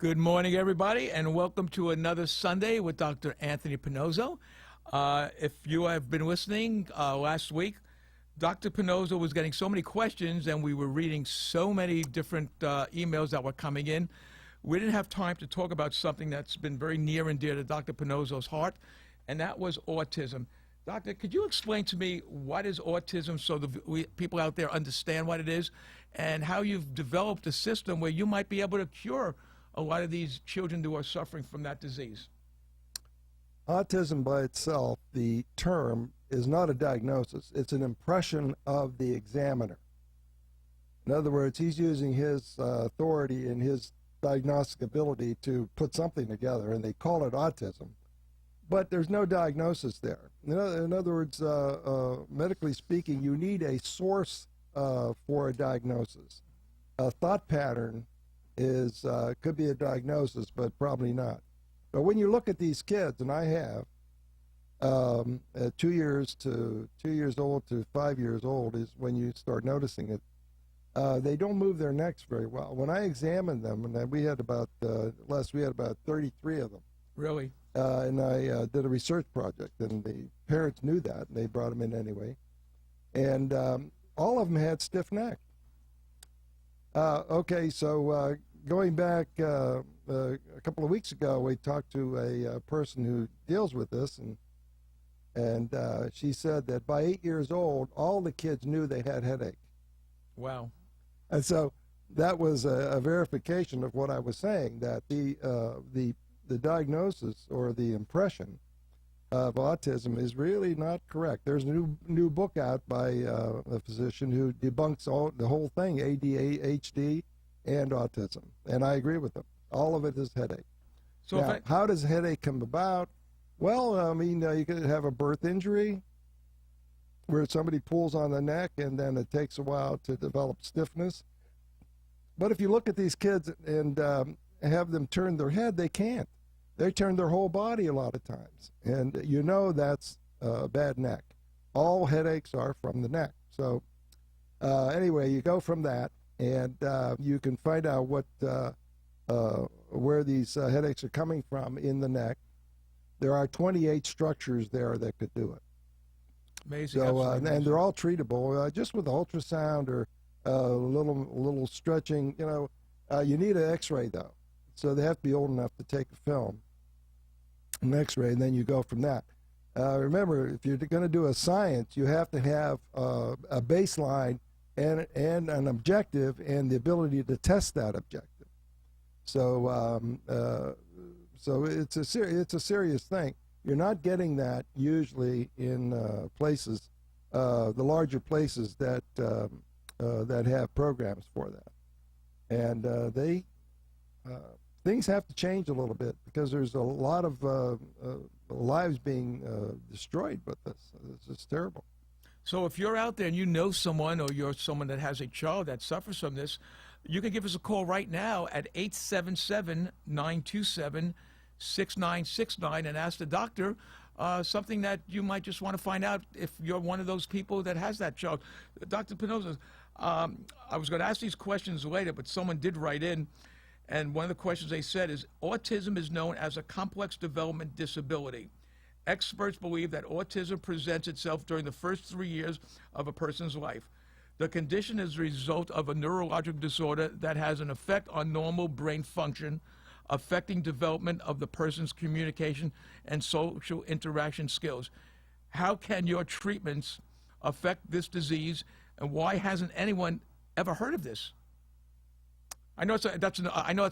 Good morning, everybody, and welcome to another Sunday with Dr. Anthony Pinozzo. If you have been listening last week, Dr. Pinozzo was getting so many questions, and we were reading so many different emails that were coming in. We didn't have time to talk about something that's been very near and dear to Dr. Pinozzo's heart, and that was autism. Doctor, could you explain to me what is autism so people out there understand what it is, and how you've developed a system where you might be able to cure a lot of these children who are suffering from that disease? Autism by itself, the term, is not a diagnosis. It's an impression of the examiner. In other words, he's using his authority and his diagnostic ability to put something together, and they call it autism. But there's no diagnosis there. In other words, medically speaking, you need a source for a diagnosis. A thought pattern is could be a diagnosis, but probably not. But when you look at these kids, and I have, at 2 years old to 5 years old is when you start noticing it. They don't move their necks very well. When I examined them, and we had about 33 of them. Really? And I did a research project, and the parents knew that, and they brought them in anyway. And all of them had stiff neck. Okay, so going back a couple of weeks ago, we talked to a person who deals with this, and she said that by 8 years old, all the kids knew they had headache. Wow. And so that was a verification of what I was saying, that the diagnosis or the impression of autism is really not correct. There's a new book out by a physician who debunks the whole thing, ADHD and autism, and I agree with them. All of it is headache. So now, how does headache come about? Well, I mean, you could have a birth injury where somebody pulls on the neck, and then it takes a while to develop stiffness. But if you look at these kids and have them turn their head, they can't. They turn their whole body a lot of times, and you know that's a bad neck. All headaches are from the neck. So anyway, you go from that, and you can find out where these headaches are coming from in the neck. There are 28 structures there that could do it. Amazing. So and they're all treatable just with ultrasound or a little stretching. You need an X-ray though, so they have to be old enough to take a film, an X-ray, and then you go from that. Remember, if you're going to do a science, you have to have a baseline and an objective and the ability to test that objective. So so it's a serious thing. You're not getting that usually in places, the larger places that have programs for that, and things have to change a little bit because there's a lot of lives being destroyed with this. It's just terrible. So if you're out there and you know someone, or you're someone that has a child that suffers from this, you can give us a call right now at 877-927-6969 and ask the doctor something that you might just want to find out if you're one of those people that has that child. Dr. Pinozzo, I was going to ask these questions later, but someone did write in, and one of the questions they said is, autism is known as a complex development disability. Experts believe that autism presents itself during the first 3 years of a person's life. The condition is the result of a neurological disorder that has an effect on normal brain function, affecting development of the person's communication and social interaction skills. How can your treatments affect this disease, and why hasn't anyone ever heard of this? I know it's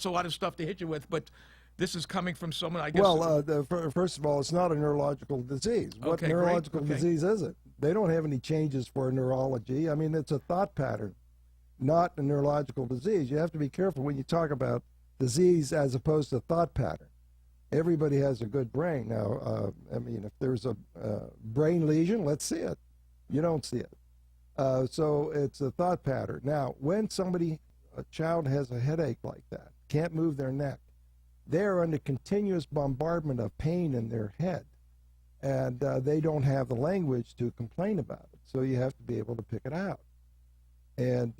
a lot of stuff to hit you with, but this is coming from someone, I guess. Well, first of all, it's not a neurological disease. What neurological disease is it? They don't have any changes for neurology. I mean, it's a thought pattern, not a neurological disease. You have to be careful when you talk about disease as opposed to thought pattern. Everybody has a good brain. Now, I mean, if there's a brain lesion, let's see it. You don't see it. So it's a thought pattern. Now, when a child has a headache like that, can't move their neck, they're under continuous bombardment of pain in their head, and they don't have the language to complain about it. So you have to be able to pick it out. And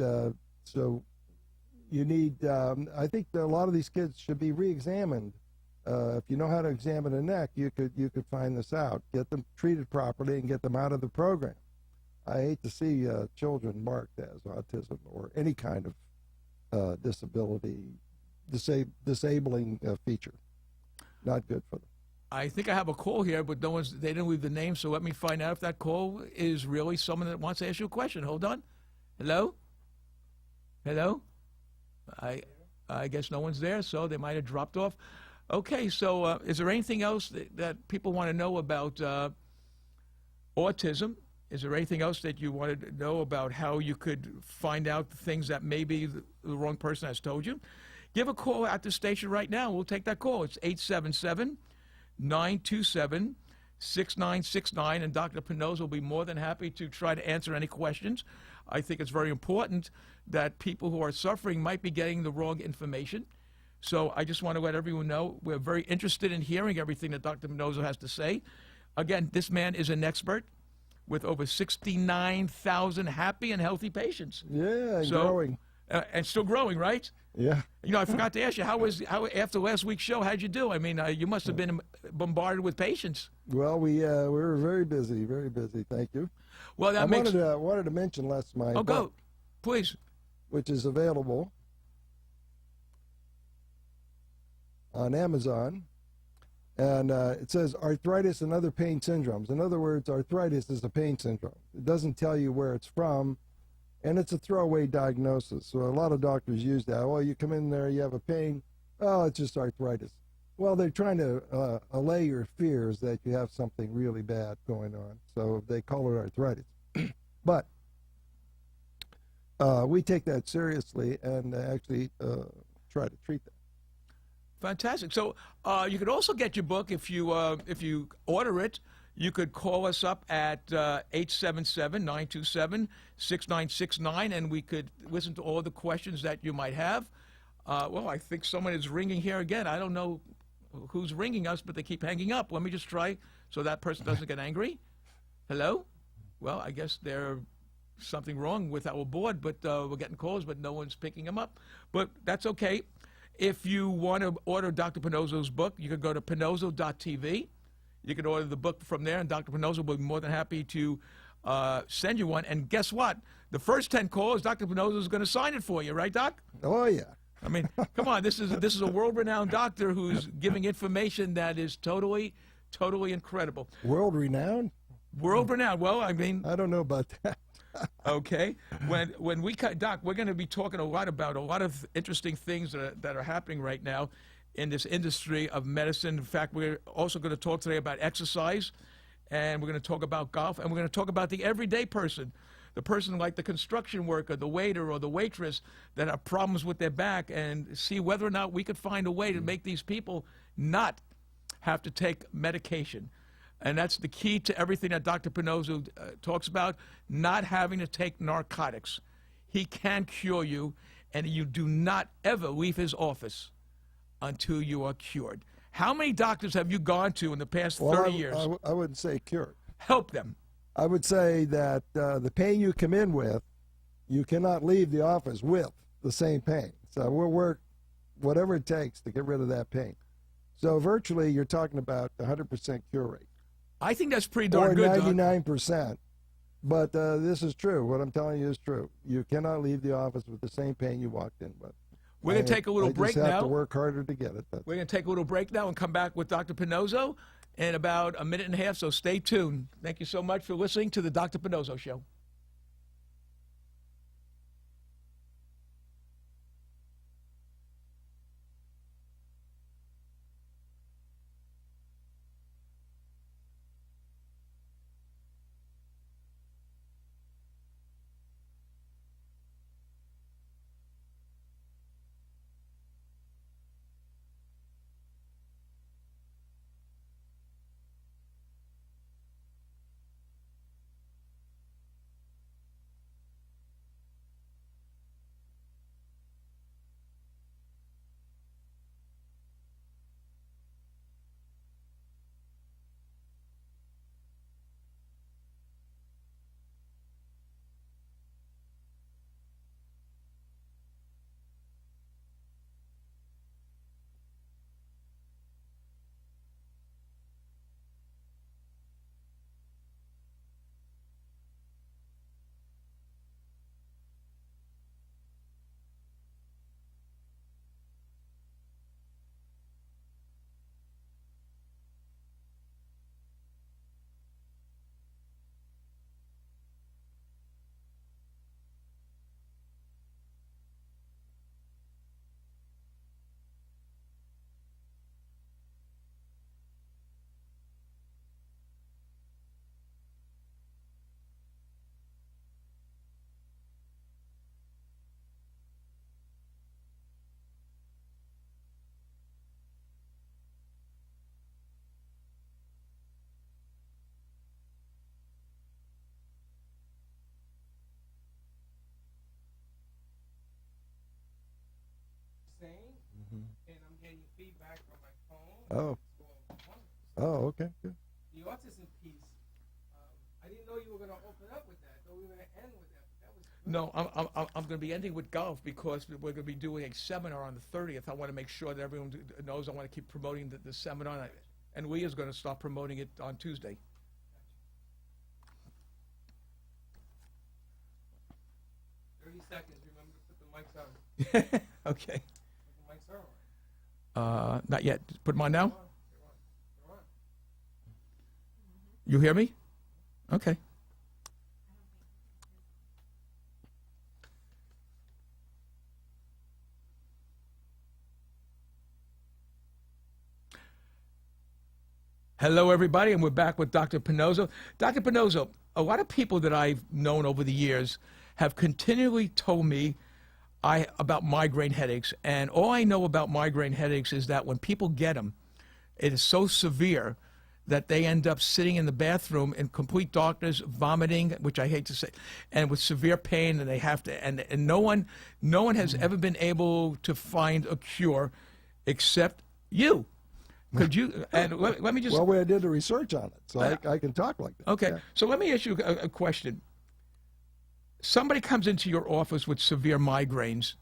so you need. I think that a lot of these kids should be re-examined. If you know how to examine a neck, you could find this out, get them treated properly, and get them out of the program. I hate to see children marked as autism or any kind of disability, disabling feature. Not good for them. I think I have a call here, but they didn't leave the name, so let me find out if that call is really someone that wants to ask you a question. Hold on. Hello? Hello? I guess no one's there, so they might have dropped off. Okay, so is there anything else that people want to know about autism? Is there anything else that you wanted to know about how you could find out things that maybe the wrong person has told you? Give a call at the station right now. We'll take that call. It's 877-927-6969, and Dr. Pinoza will be more than happy to try to answer any questions. I think it's very important that people who are suffering might be getting the wrong information. So I just want to let everyone know we're very interested in hearing everything that Dr. Pinoza has to say. Again, this man is an expert with over 69,000 happy and healthy patients. Yeah, and growing. And still growing, right? Yeah. You know, I forgot to ask you, how after last week's show, how'd you do? I mean, you must have been bombarded with patients. Well, we were very busy, very busy. Thank you. Well, that wanted to mention my book, go, please. Which is available on Amazon, and it says arthritis and other pain syndromes. In other words, arthritis is a pain syndrome. It doesn't tell you where it's from, and it's a throwaway diagnosis. So a lot of doctors use that. Well, you come in there, you have a pain. Oh, it's just arthritis. Well, they're trying to allay your fears that you have something really bad going on. So they call it arthritis. But we take that seriously and actually try to treat that. Fantastic. So you could also get your book if you order it. You could call us up at 877-927-6969, and we could listen to all the questions that you might have. Well, I think someone is ringing here again. I don't know who's ringing us, but they keep hanging up. Let me just try so that person doesn't get angry. Hello? Well, I guess there's something wrong with our board, but we're getting calls, but no one's picking them up. But that's okay. If you want to order Dr. Pinoza's book, you can go to pinozo.tv. You can order the book from there, and Dr. Pinoza will be more than happy to send you one. And guess what? The first 10 calls, Dr. Pinoza is going to sign it for you, right, Doc? Oh, yeah. I mean, come on, this is a world-renowned doctor who's giving information that is totally incredible. World-renowned? World-renowned. Well, I mean, I don't know about that. Okay. When we cut, Doc, we're going to be talking a lot about a lot of interesting things that are happening right now in this industry of medicine. In fact, we're also going to talk today about exercise, and we're going to talk about golf, and we're going to talk about the everyday person. The person like the construction worker, the waiter, or the waitress that have problems with their back, and see whether or not we could find a way to make these people not have to take medication. And that's the key to everything that Dr. Pinoza talks about, not having to take narcotics. He can cure you, and you do not ever leave his office until you are cured. How many doctors have you gone to in the past 30 years? I wouldn't say cured. Help them. I would say that the pain you come in with, you cannot leave the office with the same pain. So we'll work whatever it takes to get rid of that pain. So virtually, you're talking about 100% cure rate. I think that's pretty darn good, Or 99%. But this is true. What I'm telling you is true. You cannot leave the office with the same pain you walked in with. We're going to take a little break now. I just have to work harder to get it. We're going to take a little break now and come back with Dr. Pinoza in about a minute and a half, so stay tuned. Thank you so much for listening to the Dr. Pinoza Show. and I'm getting feedback from my phone. Oh, It's going wonderful. oh, okay, good. The autism piece, I didn't know you were going to open up with that. I thought we were going to end with that. But that was good. No, I'm going to be ending with golf because we're going to be doing a seminar on the 30th. I want to make sure that everyone knows. I want to keep promoting the seminar, and we is going to start promoting it on Tuesday. 30 seconds. Remember to put the mics on. Okay. Put the mics on. Not yet. Put them on now. They're on. They're on. You hear me? Okay. Hello, everybody, and we're back with Dr. Pinozzo. Dr. Pinozzo, a lot of people that I've known over the years have continually told me about migraine headaches, and all I know about migraine headaches is that when people get them, it is so severe that they end up sitting in the bathroom in complete darkness, vomiting, which I hate to say, and with severe pain, and they have to, and no one has ever been able to find a cure except you. Could you, and let me just... Well, I did the research on it, so I can talk like that. Okay, Yeah. so let me ask you a question. Somebody comes into your office with severe migraines.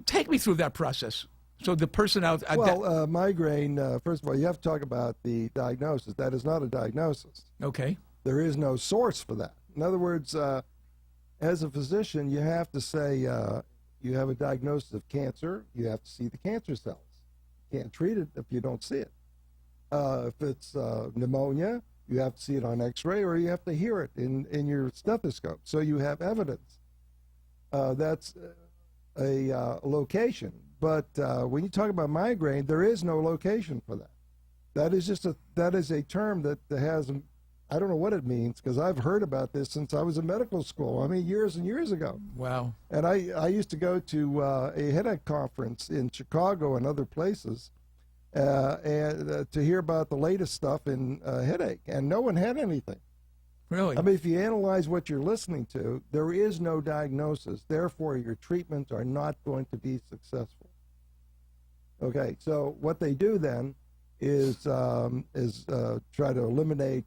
Take me through that process. So the person out... Well, migraine, first of all, you have to talk about the diagnosis. That is not a diagnosis. okay, There is no source for that. In other words, as a physician, you have to say you have a diagnosis of cancer, you have to see the cancer cells. You can't treat it if you don't see it. If it's pneumonia, you have to see it on x-ray or you have to hear it in your stethoscope. So you have evidence. That's a location. But when you talk about migraine, there is no location for that. That is a term that has, I don't know what it means because I've heard about this since I was in medical school. I mean, years and years ago. wow. And I used to go to a headache conference in Chicago and other places and to hear about the latest stuff in headache, and no one had anything. Really? I mean, if you analyze what you're listening to, there is no diagnosis. Therefore, your treatments are not going to be successful. Okay, so what they do then is try to eliminate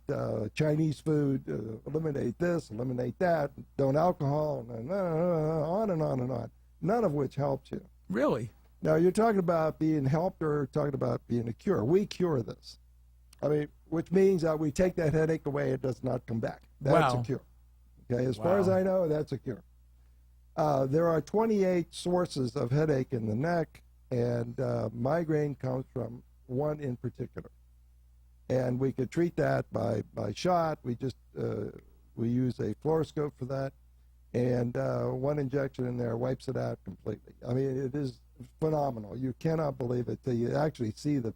Chinese food, eliminate this, eliminate that, don't alcohol, and on and on and on, none of which helps you. Really? Now, you're talking about being helped or talking about being a cure. We cure this. I mean, which means that we take that headache away, it does not come back. That's Wow. a cure. Okay, as far as Wow. I know, that's a cure. There are 28 sources of headache in the neck, and migraine comes from one in particular. And we could treat that by shot. We use a fluoroscope for that, and one injection in there wipes it out completely. I mean, it is phenomenal. You cannot believe it till you actually see the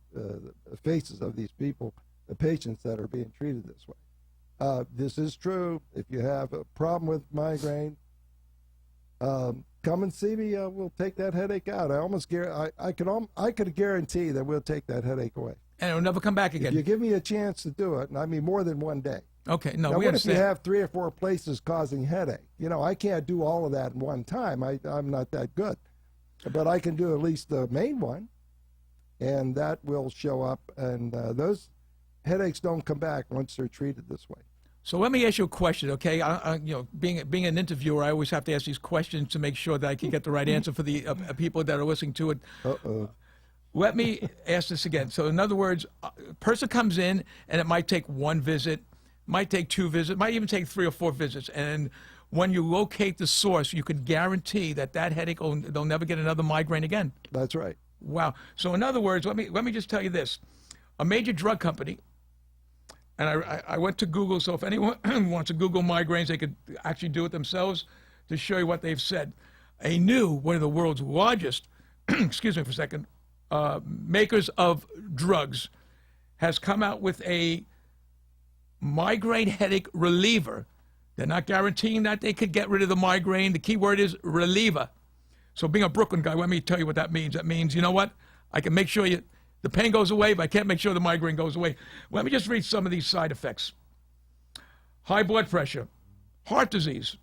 faces of these people, the patients that are being treated this way. This is true. If you have a problem with migraine, come and see me. We'll take that headache out. I could guarantee that we'll take that headache away. And it'll never come back If you again. give me a chance to do it, and I mean more than one day. Okay, no, Now, we what if you understand. have 3 or 4 places causing headache? You know, I can't do all of that in one time. I'm not that good. But I can do at least the main one, and that will show up. And those headaches don't come back once they're treated this way. So let me ask you a question, okay? Being an interviewer, I always have to ask these questions to make sure that I can get the right answer for the people that are listening to it. Uh-oh. Let me ask this again. So in other words, a person comes in and it might take one visit, might take 2 visits, might even take 3 or 4 visits. And when you locate the source, you can guarantee that headache, they'll never get another migraine again. That's right. Wow. So in other words, let me just tell you this. A major drug company, and I went to Google, so if anyone wants to Google migraines, they could actually do it themselves to show you what they've said. One of the world's largest, excuse me for a second, makers of drugs has come out with a migraine headache reliever. They're not guaranteeing that they could get rid of the migraine. The key word is reliever. So being a Brooklyn guy, let me tell you what that means. That means, you know what? I can make sure the pain goes away, but I can't make sure the migraine goes away. Let me just read some of these side effects. High blood pressure, heart disease,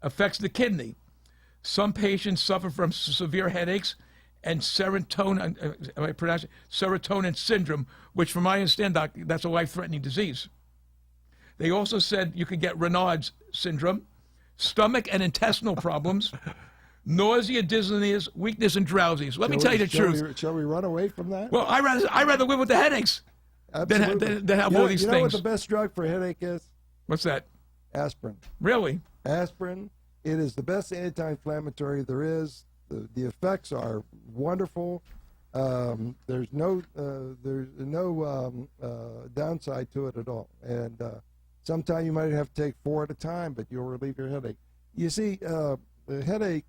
affects the kidney. Some patients suffer from severe headaches and serotonin, am I pronouncing serotonin syndrome, which from my understanding, Doc, that's a life-threatening disease. They also said you could get Raynaud's syndrome, stomach and intestinal problems, nausea, dizziness, weakness, and drowsiness. Let me tell you the truth. Shall we run away from that? Well, I rather live with the headaches Absolutely. than have all these you know things. what the best drug for a headache is? What's that? Aspirin. Really? Aspirin. It is the best anti-inflammatory there is. The effects are wonderful. There's no downside to it at all. And sometimes you might have to take 4 at a time, but you'll relieve your headache. You see, the headache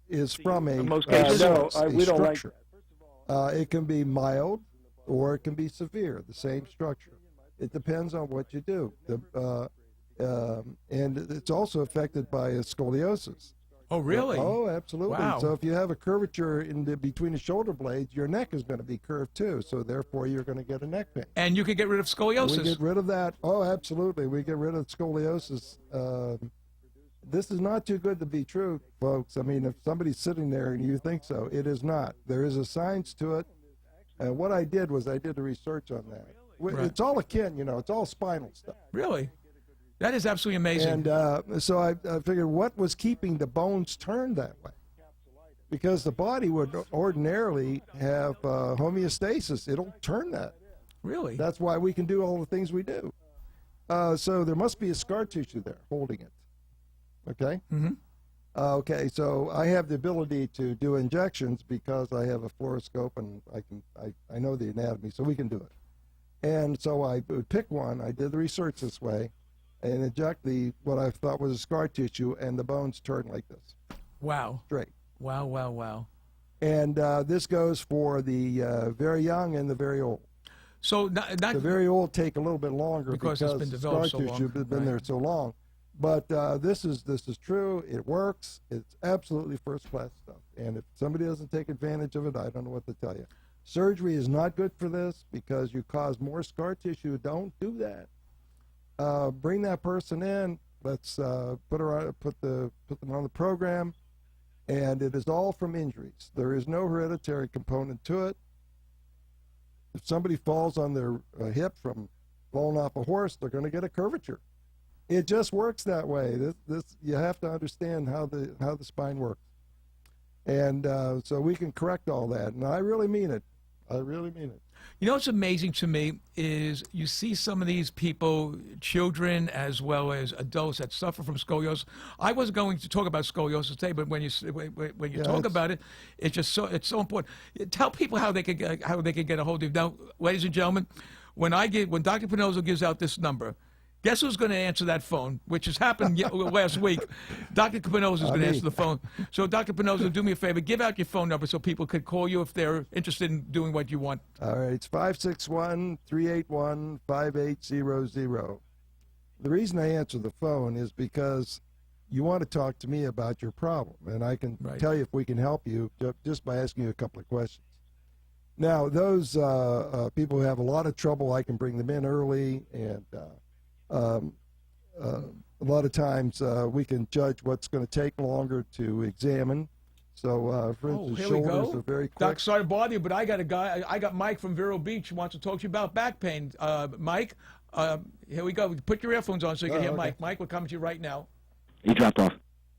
is from a most cases, we don't like structure. It can be mild or it can be severe, the same structure. It depends on what you do. And it's also affected by scoliosis. Oh, really? Oh, absolutely. Wow. So if you have a curvature between the shoulder blades, your neck is going to be curved too. So therefore, you're going to get a neck pain. And you could get rid of scoliosis. We get rid of that. Oh, absolutely. We get rid of scoliosis. This is not too good to be true, folks. I mean, if somebody's sitting there and you think so, it is not. There is a science to it. And what I did was I did the research on that. Right. It's all akin, it's all spinal stuff. Really? That is absolutely amazing. And so I figured, what was keeping the bones turned that way? Because the body would ordinarily have homeostasis. It'll turn that. Really? That's why we can do all the things we do. So there must be a scar tissue there holding it. Okay? Mm-hmm. Okay, so I have the ability to do injections because I have a fluoroscope and I know the anatomy, so we can do it. And so I would pick one. I did the research this way, and inject what I thought was a scar tissue, and the bones turn like this. Wow. Straight. Wow, wow, wow. And this goes for the very young and the very old. So not The very old take a little bit longer Because it's been the developed scar so tissue long, has been right. there so long. But this is true. It works. It's absolutely first-class stuff. And if somebody doesn't take advantage of it, I don't know what to tell you. Surgery is not good for this because you cause more scar tissue. Don't do that. Bring that person in. Let's put them on the program, and it is all from injuries. There is no hereditary component to it. If somebody falls on their hip from falling off a horse, they're going to get a curvature. It just works that way. This you have to understand how the spine works, and so we can correct all that. And I really mean it. I really mean it. You know what's amazing to me is you see some of these people, children as well as adults that suffer from scoliosis. I wasn't going to talk about scoliosis today, but when you talk about it, it's so important. Tell people how they can get a hold of you. Now, ladies and gentlemen, when Dr. Pinozzo gives out this number, guess who's going to answer that phone, which has happened last week? Dr. Pinozzo is going to answer the phone. So, Dr. Pinozzo, do me a favor. Give out your phone number so people could call you if they're interested in doing what you want. All right, it's 561-381-5800. The reason I answer the phone is because you want to talk to me about your problem, and I can tell you if we can help you just by asking you a couple of questions. Now, those people who have a lot of trouble, I can bring them in early, and a lot of times we can judge what's going to take longer to examine. So, for instance, here we shoulders go. are very quick. Doc, sorry to bother you, but I got a guy. I got Mike from Vero Beach who wants to talk to you about back pain. Mike, here we go. Put your earphones on so you can hear okay. Mike. Mike, we're coming to you right now. He dropped off.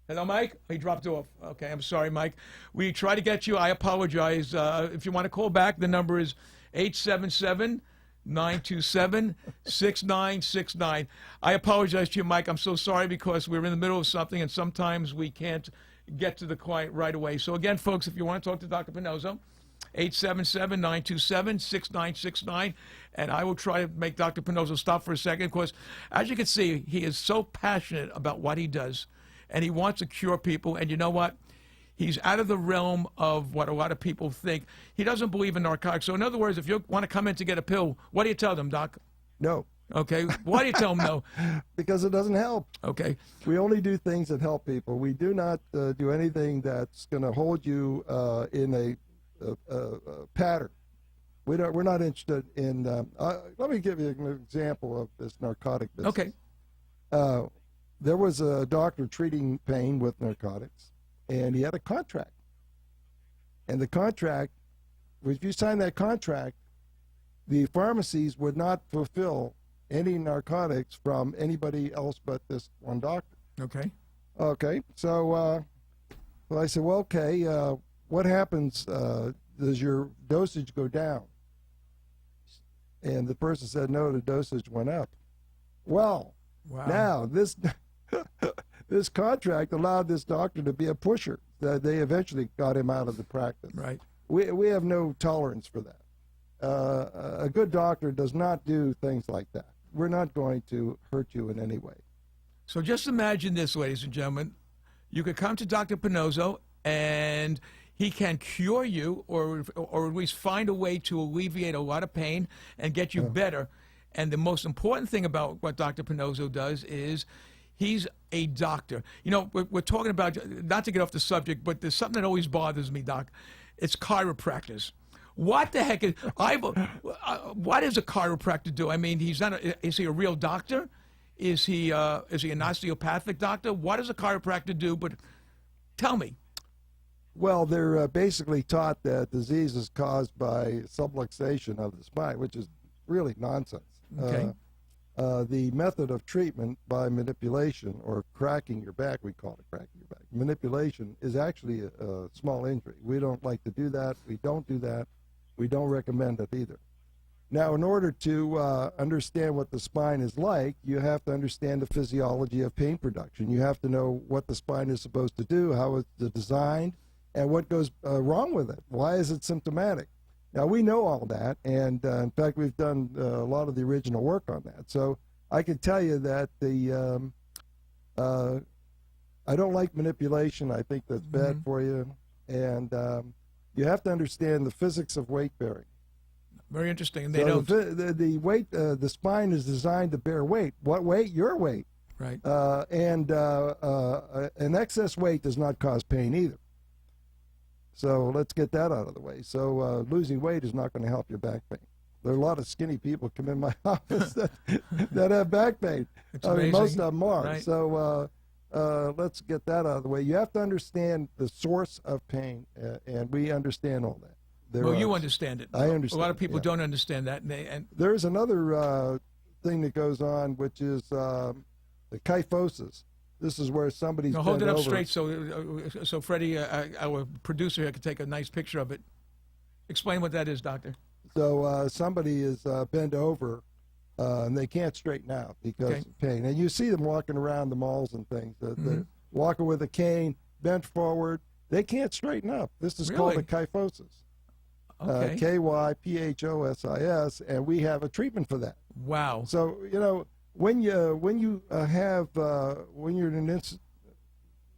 Hello, Mike? He dropped off. Okay, I'm sorry, Mike. We try to get you. I apologize. If you want to call back, the number is 877-927-6969. I apologize to you, Mike. I'm so sorry because we're in the middle of something, and sometimes we can't get to the client right away. So again, folks, if you want to talk to Dr. Pinozzo, 877-927-6969, and I will try to make Dr. Pinozzo stop for a second because, as you can see, he is so passionate about what he does, and he wants to cure people. And you know what? He's out of the realm of what a lot of people think. He doesn't believe in narcotics. So in other words, if you want to come in to get a pill, what do you tell them, Doc? No. Okay. Why do you tell them no? Because it doesn't help. Okay. We only do things that help people. We do not do anything that's going to hold you in a pattern. We're not interested in. Let me give you an example of this narcotic business. Okay. There was a doctor treating pain with narcotics, and he had a contract. And the contract, if you sign that contract, the pharmacies would not fulfill any narcotics from anybody else but this one doctor. Okay. Okay, so well, I said, well, okay, what happens? Does your dosage go down? And the person said, no, the dosage went up. Well, Wow. now this this contract allowed this doctor to be a pusher. They eventually got him out of the practice. Right. We have no tolerance for that. A good doctor does not do things like that. We're not going to hurt you in any way. So just imagine this, ladies and gentlemen. You could come to Dr. Pinozzo, and he can cure you, or at least find a way to alleviate a lot of pain and get you better. And the most important thing about what Dr. Pinozzo does is he's a doctor. You know, we're talking about, not to get off the subject, but there's something that always bothers me, Doc. It's chiropractors. What the heck is, what does a chiropractor do? I mean, is he a real doctor? Is he an osteopathic doctor? What does a chiropractor do? But tell me. Well, they're basically taught that disease is caused by subluxation of the spine, which is really nonsense. Okay. The method of treatment by manipulation, or cracking your back, we call it cracking your back. Manipulation is actually a small injury. We don't like to do that. We don't do that. We don't recommend it either. Now, in order to understand what the spine is like, you have to understand the physiology of pain production. You have to know what the spine is supposed to do, how it's designed, and what goes wrong with it. Why is it symptomatic? Now, we know all that, and in fact, we've done a lot of the original work on that. So I can tell you that I don't like manipulation. I think that's bad for you. And you have to understand the physics of weight bearing. Very interesting. And they So don't. the weight, the spine is designed to bear weight. What weight? Your weight. Right. And an excess weight does not cause pain either. So let's get that out of the way. So losing weight is not going to help your back pain. There are a lot of skinny people come in my office that have back pain. It's I mean, amazing. most of them are. Right. So let's get that out of the way. You have to understand the source of pain, and we understand all that. Well, you understand it. I understand. A lot of people yeah. don't understand that. And There's another thing that goes on, which is the kyphosis. This is where somebody's no, hold it bent up over. straight so Freddie, our producer here, can take a nice picture of it. Explain what that is, Doctor. So somebody is bent over, and they can't straighten out because of pain. And you see them walking around the malls and things. They're walking with a cane, bent forward. They can't straighten up. This is called a kyphosis. Okay. Kyphosis, and we have a treatment for that. Wow. So when you're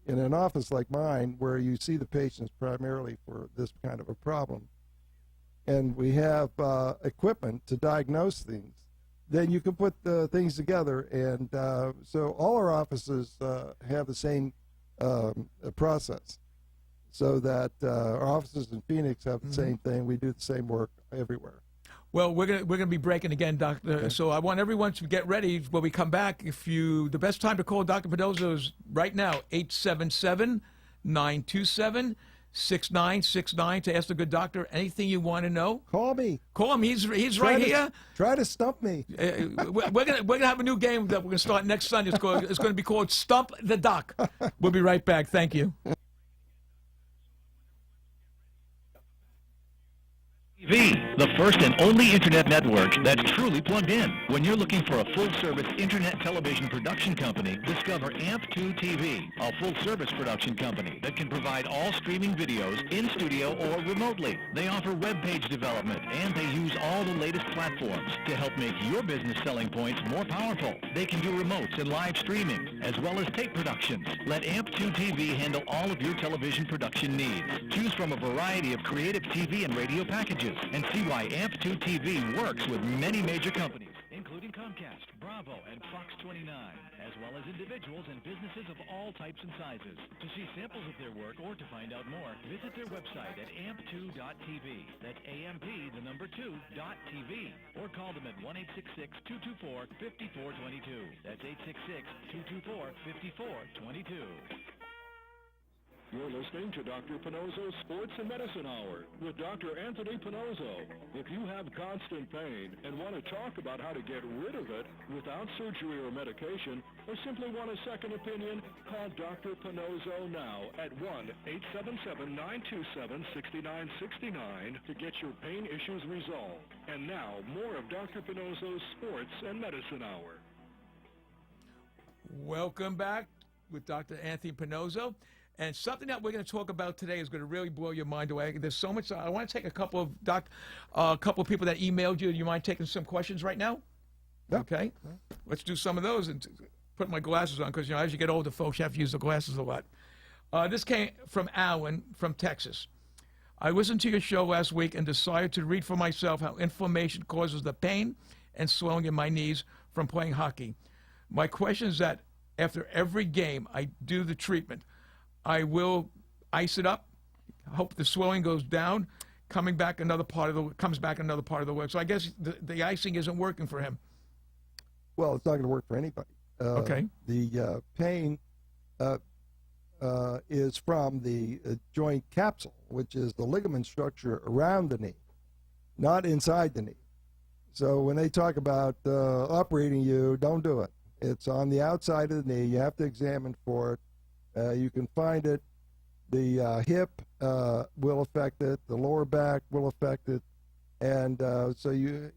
in an office like mine, where you see the patients primarily for this kind of a problem, and we have equipment to diagnose things, then you can put things together. And so all our offices have the same process. So that our offices in Phoenix have the same thing. We do the same work everywhere. Well, we're gonna be breaking again, Doctor. Okay. So I want everyone to get ready when we come back. The best time to call Dr. Pinozzo is right now, 877-927-6969 to ask the good doctor anything you want to know. Call me. Call him. He's right here. Try to stump me. We're gonna have a new game that we're gonna start next Sunday. It's gonna be called Stump the Doc. We'll be right back. Thank you. TV, the first and only internet network that's truly plugged in. When you're looking for a full-service internet television production company, discover AMP2 TV, a full-service production company that can provide all streaming videos in studio or remotely. They offer web page development, and they use all the latest platforms to help make your business selling points more powerful. They can do remotes and live streaming, as well as tape productions. Let AMP2 TV handle all of your television production needs. Choose from a variety of creative TV and radio packages, and see why AMP2 TV works with many major companies, including Comcast, Bravo, and Fox 29, as well as individuals and businesses of all types and sizes. To see samples of their work or to find out more, visit their website at amp2.tv. That's AMP2.tv. Or call them at 1-866-224-5422. That's 866-224-5422. You're listening to Dr. Pinozzo's Sports and Medicine Hour with Dr. Anthony Pinozzo. If you have constant pain and want to talk about how to get rid of it without surgery or medication, or simply want a second opinion, call Dr. Pinozzo now at 1-877-927-6969 to get your pain issues resolved. And now, more of Dr. Pinozzo's Sports and Medicine Hour. Welcome back with Dr. Anthony Pinozzo. And something that we're going to talk about today is going to really blow your mind away. There's so much. I want to take a couple of people that emailed you. Do you mind taking some questions right now? Yeah. Okay. Let's do some of those and put my glasses on because, as you get older, folks, you have to use the glasses a lot. This came from Alan from Texas. I listened to your show last week and decided to read for myself how inflammation causes the pain and swelling in my knees from playing hockey. My question is that after every game I do the treatment, I will ice it up, hope the swelling goes down, comes back another part of the leg. So I guess the icing isn't working for him. Well, it's not going to work for anybody. Okay. The pain is from the joint capsule, which is the ligament structure around the knee, not inside the knee. So when they talk about operating you, don't do it. It's on the outside of the knee. You have to examine for it. You can find it. The hip will affect it. The lower back will affect it. And so you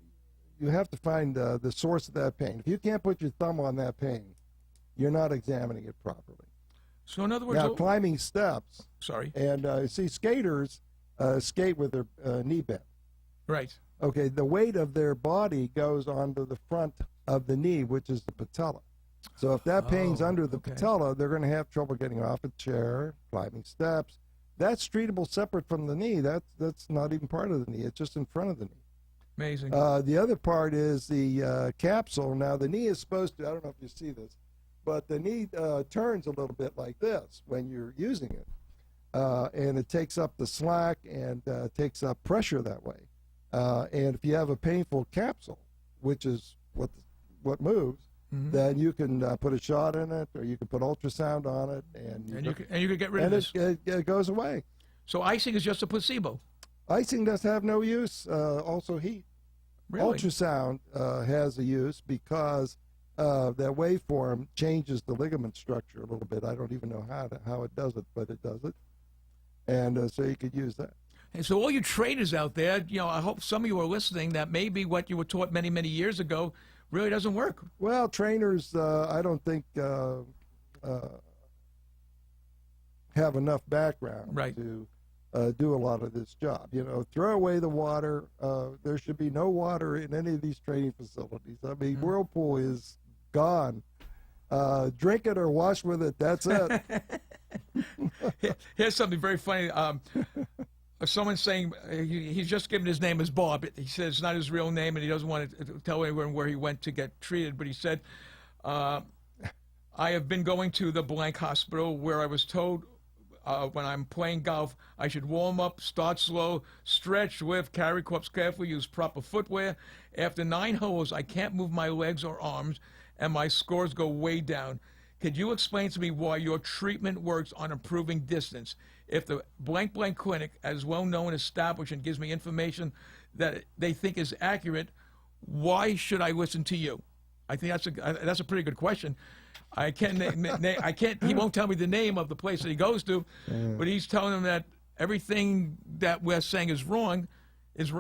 have to find the source of that pain. If you can't put your thumb on that pain, you're not examining it properly. So in other words, Now, climbing steps. Sorry. And see, skaters skate with their knee bent. Right. Okay, the weight of their body goes onto the front of the knee, which is the patella. So if that pain's under the patella, they're going to have trouble getting off a chair, climbing steps. That's treatable separate from the knee. That's not even part of the knee. It's just in front of the knee. Amazing. The other part is the capsule. Now, the knee is supposed to, I don't know if you see this, but the knee turns a little bit like this when you're using it. And it takes up the slack and takes up pressure that way. And if you have a painful capsule, which is what moves, then you can put a shot in it, or you can put ultrasound on it, and you can get rid of this. It goes away. So icing is just a placebo. Icing does have no use. Also heat. Really? Ultrasound has a use because that waveform changes the ligament structure a little bit. I don't even know how it does it, but it does it. And so you could use that. And so all you trainers out there, I hope some of you are listening that maybe what you were taught many, many years ago really doesn't work. Well, trainers, I don't think have enough background to do a lot of this job. Throw away the water. There should be no water in any of these training facilities. I mean, Whirlpool is gone. Drink it or wash with it. That's it. Here's something very funny. Someone saying he's just given his name as Bob. He says it's not his real name, and he doesn't want to tell anyone where he went to get treated. But he said, I have been going to the blank hospital where I was told when I'm playing golf, I should warm up, start slow, stretch, lift, carry clubs carefully, use proper footwear. After 9 holes, I can't move my legs or arms, and my scores go way down. Could you explain to me why your treatment works on improving distance? If the blank clinic, as well known and established, and gives me information that they think is accurate, why should I listen to you? I think that's a pretty good question. I can't. He won't tell me the name of the place that he goes to, but he's telling them that everything that we're saying is wrong, is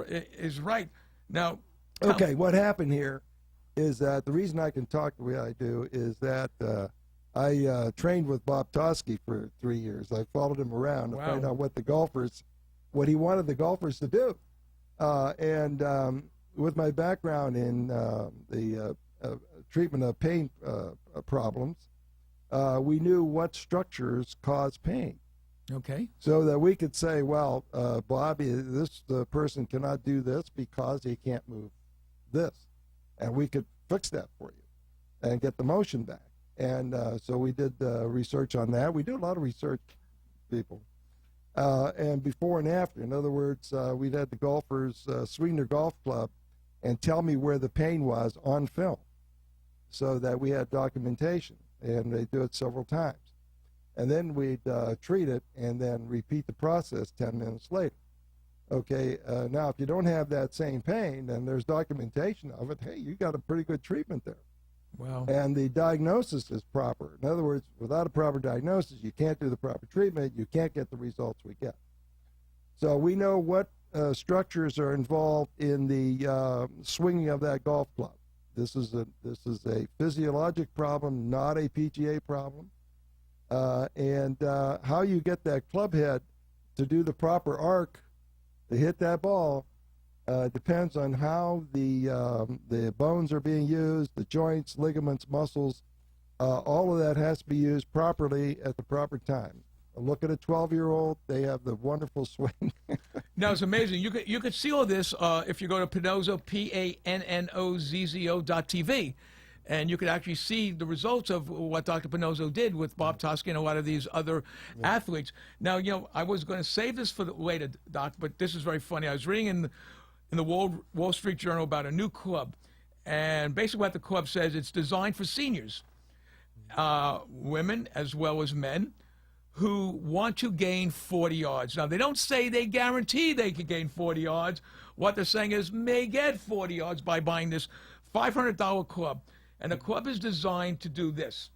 right. Now, okay, what happened here is that the reason I can talk the way I do is that I trained with Bob Toski for 3 years. I followed him around to find out what he wanted the golfers to do. And with my background in the treatment of pain problems, we knew what structures cause pain. Okay. So that we could say, well, Bobby, the person cannot do this because he can't move this. And we could fix that for you and get the motion back. And so we did research on that. We do a lot of research, people. And before and after. In other words, we'd had the golfers swing their golf club and tell me where the pain was on film so that we had documentation. And they do it several times. and then we'd treat it and then repeat the process 10 minutes later. Okay, now if you don't have that same pain and there's documentation of it, hey, you got a pretty good treatment there. Wow. And the diagnosis is proper. In other words, without a proper diagnosis, you can't do the proper treatment, you can't get the results we get. So we know what structures are involved in the swinging of that golf club. This is a physiologic problem, not a PGA problem. And how you get that club head to do the proper arc to hit that ball depends on how the bones are being used, the joints, ligaments, muscles. All of that has to be used properly at the proper time. Look at a 12-year-old; they have the wonderful swing. Now it's amazing. You could see all this if you go to Panozzo, PANNOZZO.TV, and you could actually see the results of what Dr. Panozzo did with Bob Tosky and a lot of these other athletes. Now, I was going to save this for later, Doc, but this is very funny. I was reading in the Wall Street Journal about a new club, and basically what the club says, it's designed for seniors, women as well as men, who want to gain 40 yards. Now, they don't say they guarantee they can gain 40 yards. What they're saying is may get 40 yards by buying this $500 club. And the club is designed to do this: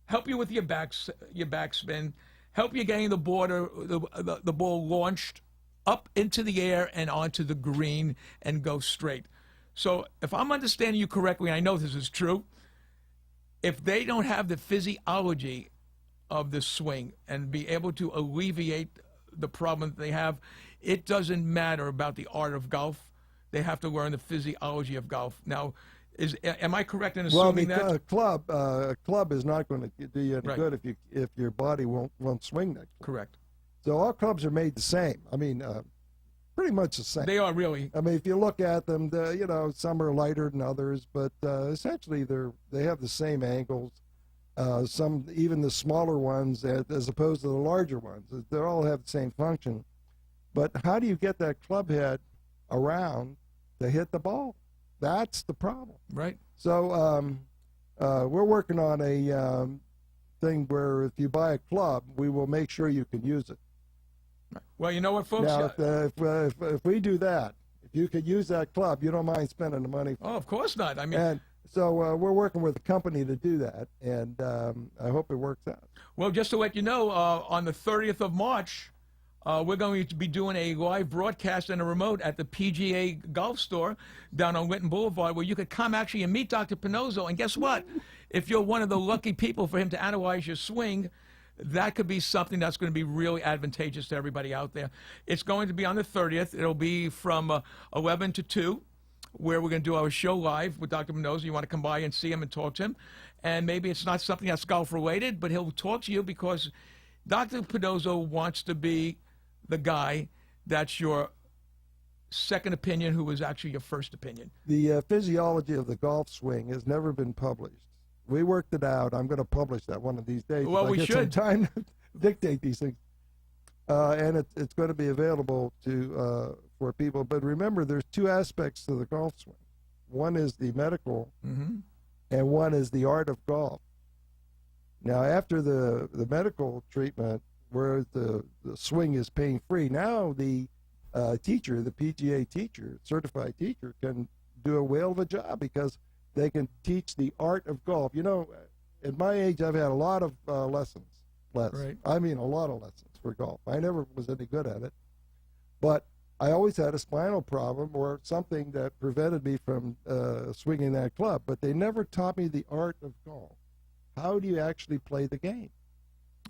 help you with your backspin, help you getting the ball launched up into the air and onto the green and go straight. So if I'm understanding you correctly, and I know this is true, if they don't have the physiology of the swing and be able to alleviate the problem that they have, it doesn't matter about the art of golf. They have to learn the physiology of golf. Now, am I correct in assuming that? A club is not going to do you any good if your body won't swing that club. Correct. So all clubs are made the same. I mean, pretty much the same. They are really. I mean, if you look at them, some are lighter than others, but essentially they have the same angles. Some, even the smaller ones, as opposed to the larger ones, they all have the same function. But how do you get that club head around to hit the ball? That's the problem. Right. So we're working on a thing where if you buy a club, we will make sure you can use it. Well, you know what, folks? Now, if we do that, if you could use that club, you don't mind spending the money. Oh, of course not. I mean. And so we're working with a company to do that, and I hope it works out. Well, just to let you know, on the 30th of March, we're going to be doing a live broadcast and a remote at the PGA Golf Store down on Winton Boulevard, where you could come actually and meet Dr. Panozzo. And guess what? If you're one of the lucky people for him to analyze your swing, that could be something that's going to be really advantageous to everybody out there. It's going to be on the 30th. It'll be from 11 to 2. Where we're going to do our show live with Dr. Panozzo. You want to come by and see him and talk to him. And maybe it's not something that's golf-related, but he'll talk to you because Dr. Panozzo wants to be the guy that's your second opinion who is actually your first opinion. The physiology of the golf swing has never been published. We worked it out. I'm going to publish that one of these days. Well, we should. Some time to dictate these things. And it's going to be available for people. But remember, there's two aspects to the golf swing. One is the medical, and one is the art of golf. Now, after the medical treatment, where the swing is pain-free, now the teacher, the PGA teacher, certified teacher, can do a whale of a job because they can teach the art of golf. At my age, I've had a lot of lessons. Right. I mean, a lot of lessons for golf. I never was any good at it, but I always had a spinal problem or something that prevented me from swinging that club. But they never taught me the art of golf. How do you actually play the game?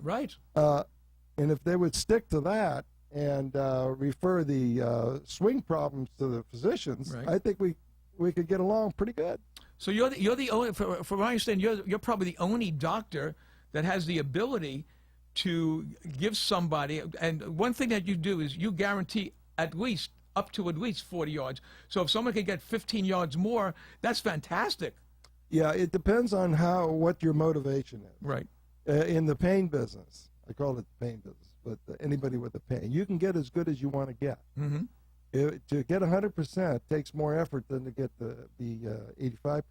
Right. And if they would stick to that and refer the swing problems to the physicians, Right. I think we could get along pretty good. So you're the only, from what I understand, you're probably the only doctor that has the ability to give somebody, and one thing that you do is you guarantee up to at least 40 yards. So if someone can get 15 yards more, that's fantastic. Yeah, it depends on what your motivation is. Right. In the pain business, I call it the pain business, but anybody with the pain, you can get as good as you want to get. Mm-hmm. To get 100% takes more effort than to get the 85%.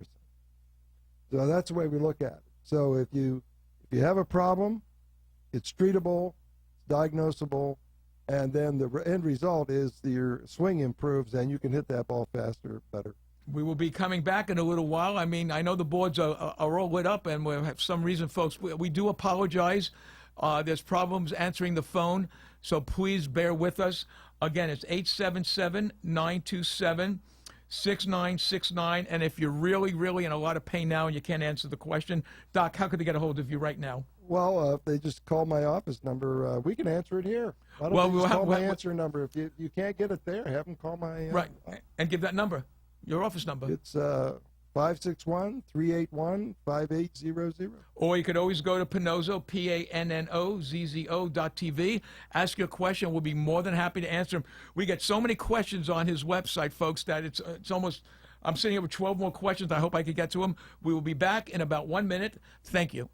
So that's the way we look at it. So if you have a problem, it's treatable, diagnosable, and then the end result is your swing improves and you can hit that ball faster, better. We will be coming back in a little while. I mean, I know the boards are all lit up, and we have some reason, folks. We do apologize. There's problems answering the phone, so please bear with us. Again, it's 877-927-6969. And if you're really, really in a lot of pain now and you can't answer the question, Doc, how could they get a hold of you right now? Well, if they just call my office number, we can answer it here. Why don't they just call my answer number? If you can't get it there, have them call my... right, and give that number, your office number. It's 561-381-5800. Or you could always go to Panozzo, PANNOZZO.TV. Ask your question. We'll be more than happy to answer them. We get so many questions on his website, folks, that it's almost... I'm sitting here with 12 more questions. I hope I could get to them. We will be back in about 1 minute. Thank you.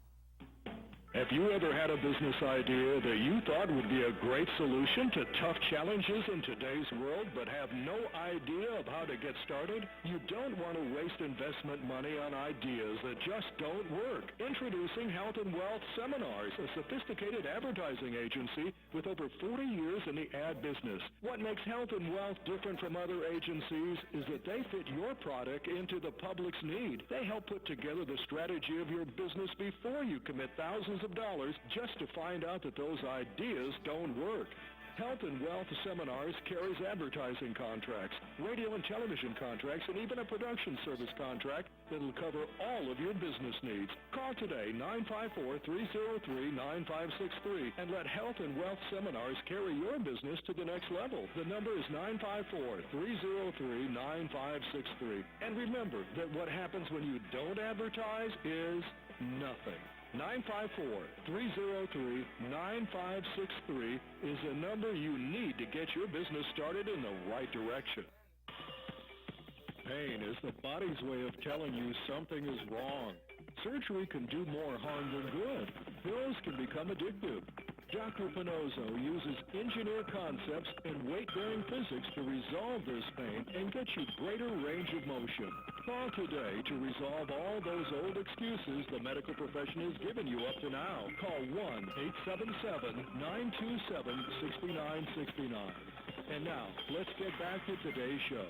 Have you ever had a business idea that you thought would be a great solution to tough challenges in today's world, but have no idea of how to get started? You don't want to waste investment money on ideas that just don't work. Introducing Health and Wealth Seminars, a sophisticated advertising agency with over 40 years in the ad business. What makes Health and Wealth different from other agencies is that they fit your product into the public's need. They help put together the strategy of your business before you commit thousands of dollars just to find out that those ideas don't work. Health and Wealth Seminars carries advertising contracts, radio and television contracts, and even a production service contract that will cover all of your business needs. Call today, 954-303-9563, and let Health and Wealth Seminars carry your business to the next level. The number is 954-303-9563. And remember that what happens when you don't advertise is nothing. 954-303-9563 is the number you need to get your business started in the right direction. Pain is the body's way of telling you something is wrong. Surgery can do more harm than good. Pills can become addictive. Dr. Panozzo uses engineered concepts and weight-bearing physics to resolve this pain and get you greater range of motion. Call today to resolve all those old excuses the medical profession has given you up to now. Call 1-877-927-6969. And now, let's get back to today's show.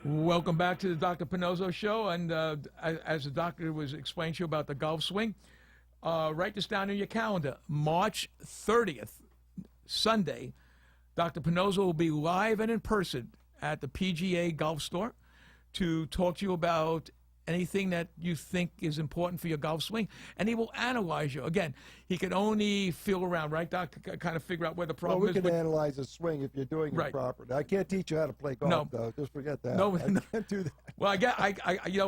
Welcome back to the Dr. Panozzo Show. And as the doctor was explaining to you about the golf swing, write this down in your calendar. March 30th, Sunday, Dr. Panozzo will be live and in person at the PGA Golf Store to talk to you about anything that you think is important for your golf swing, and he will analyze you. Again, he can only feel around, right, Doc, to kind of figure out where the problem is. Well, we can analyze a swing if you're doing it properly. I can't teach you how to play golf, though. Just forget that. No, I can't do that. Well,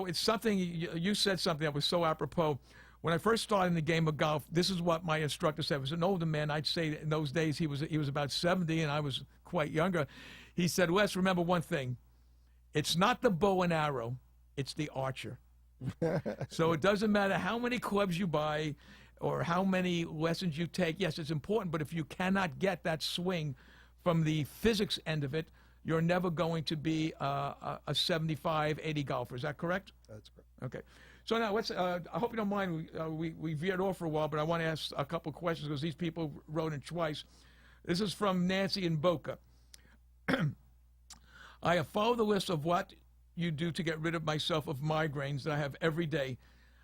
it's something, you said something that was so apropos. When I first started in the game of golf, this is what my instructor said. He was an older man. I'd say in those days he was about 70, and I was quite younger. He said, "Les, remember one thing. It's not the bow and arrow. It's the archer." So it doesn't matter how many clubs you buy or how many lessons you take. Yes, it's important, but if you cannot get that swing from the physics end of it, you're never going to be a 75, 80 golfer. Is that correct? That's correct. Okay. So now let's, I hope you don't mind, we veered off for a while, but I want to ask a couple questions because these people wrote in twice. This is from Nancy in Boca. I have followed the list of what you do to get rid of myself of migraines that I have every day.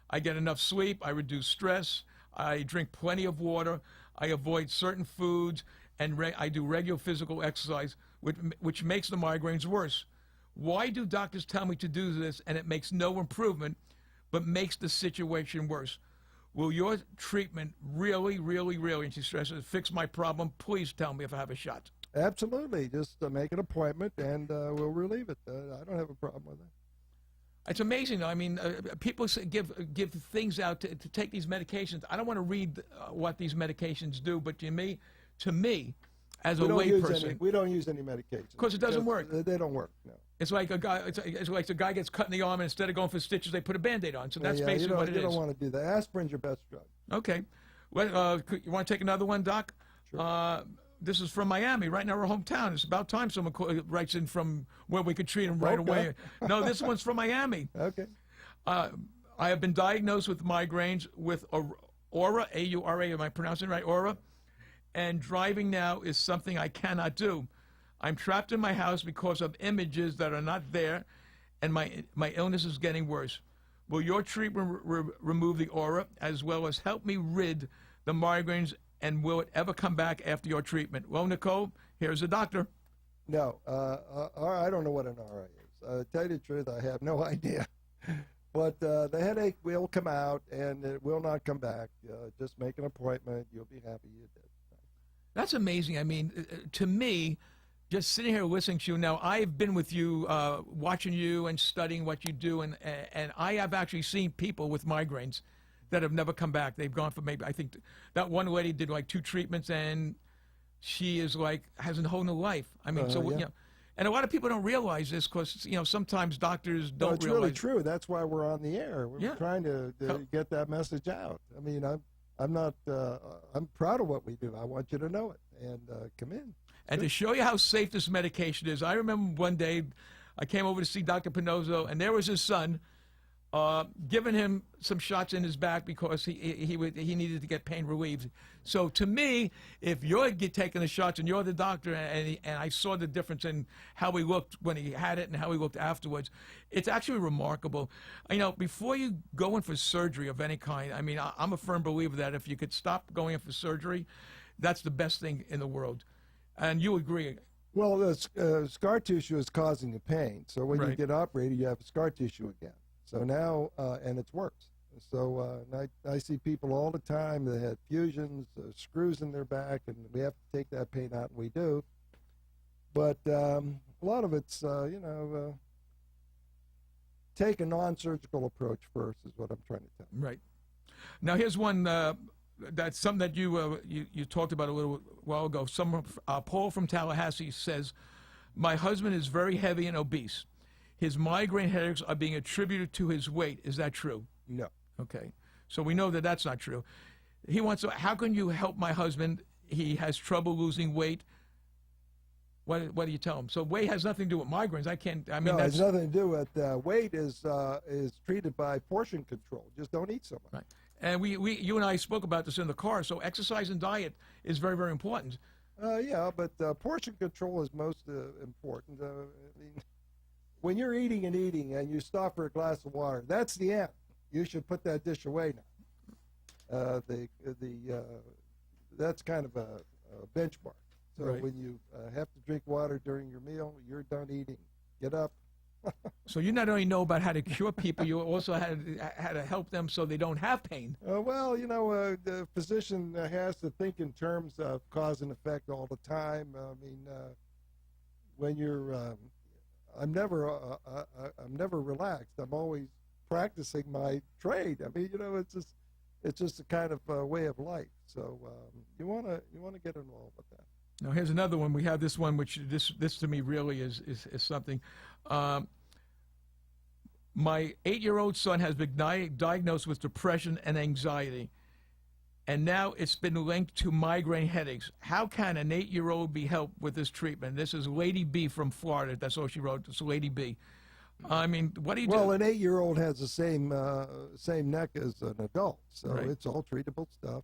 I get enough sleep, I reduce stress, I drink plenty of water, I avoid certain foods, and I do regular physical exercise, which makes the migraines worse. Why do doctors tell me to do this and it makes no improvement, but makes the situation worse? Will your treatment really, and she stresses, fix my problem? Please tell me if I have a shot. Absolutely. Just make an appointment and we'll relieve it. I don't have a problem with that. It's amazing, though. I mean, people give things out to take these medications. I don't want to read what these medications do, but to me, as a layperson, we don't use any medications because it doesn't work. They don't work. No. It's like a guy. It's like the guy gets cut in the arm, and instead of going for stitches, they put a Band-Aid on. So that's basically what it is. You don't want to do that. Aspirin's your best drug. Okay. Well, you want to take another one, Doc? Sure. This is from Miami, right in our hometown. It's about time someone writes in from where we could treat him right away. No, this one's from Miami. Okay. I have been diagnosed with migraines with Aura, A-U-R-A, am I pronouncing it right, Aura? And driving now is something I cannot do. I'm trapped in my house because of images that are not there, and my illness is getting worse. Will your treatment remove the aura as well as help me rid the migraines, and will it ever come back after your treatment? Well, Nicole, here's the doctor. No, I don't know what an RA is. Tell you the truth, I have no idea. But the headache will come out, and it will not come back. Just make an appointment. You'll be happy you did. That's amazing. I mean, to me, just sitting here listening to you now, I've been with you, watching you and studying what you do, and I have actually seen people with migraines that have never come back. They've gone for maybe, I think that one lady did like 2 treatments, and she is like, has a whole new life. I mean, so, yeah. you know, and a lot of people don't realize this because, you know, sometimes doctors don't No, it's realize. really true. That's why we're on the air. We're Yeah. trying to get that message out. I mean, I'm not, I'm proud of what we do. I want you to know it, and come in. And to show you how safe this medication is, I remember one day I came over to see Dr. Pinozzo, and there was his son giving him some shots in his back because he needed to get pain relieved. So to me, if you're taking the shots and you're the doctor, and I saw the difference in how he looked when he had it and how he looked afterwards, it's actually remarkable. You know, before you go in for surgery of any kind, I mean, I'm a firm believer that if you could stop going in for surgery, that's the best thing in the world. And you agree. Well, the scar tissue is causing the pain. So when you Right. get operated, you have scar tissue again. So now, and it's worse. So I see people all the time that had fusions, screws in their back, and we have to take that pain out, and we do. But a lot of it's, take a non-surgical approach first is what I'm trying to tell you. Right. Now, here's one that's something that you talked about a little while ago. Paul from Tallahassee says, my husband is very heavy and obese. His migraine headaches are being attributed to his weight. Is that true? No. Okay. So we know that that's not true. He wants to, how can you help my husband? He has trouble losing weight. What do you tell him? So weight has nothing to do with migraines. I mean, No, it that's has nothing to do with weight. Is treated by portion control. Just don't eat so much. right. And you and I spoke about this in the car. So exercise and diet is very, very important. Yeah, but portion control is most important. I mean, when you're eating and you stop for a glass of water, that's the end. You should put that dish away now. That's kind of a benchmark. So Right. when you have to drink water during your meal, you're done eating. Get up. So you not only know about how to cure people, you also how to help them so they don't have pain. Well, the physician has to think in terms of cause and effect all the time. I mean, when you're, I'm never relaxed. I'm always practicing my trade. I mean, it's just a kind of way of life. So you want to get involved with that. Now here's another one. We have this one, which this to me really is something. My 8-year-old son has been diagnosed with depression and anxiety, and now it's been linked to migraine headaches. How can an 8-year-old be helped with this treatment? This is Lady B from Florida. That's all she wrote. It's Lady B. I mean, what do you do? Well, an 8-year-old has the same neck as an adult, so Right. it's all treatable stuff.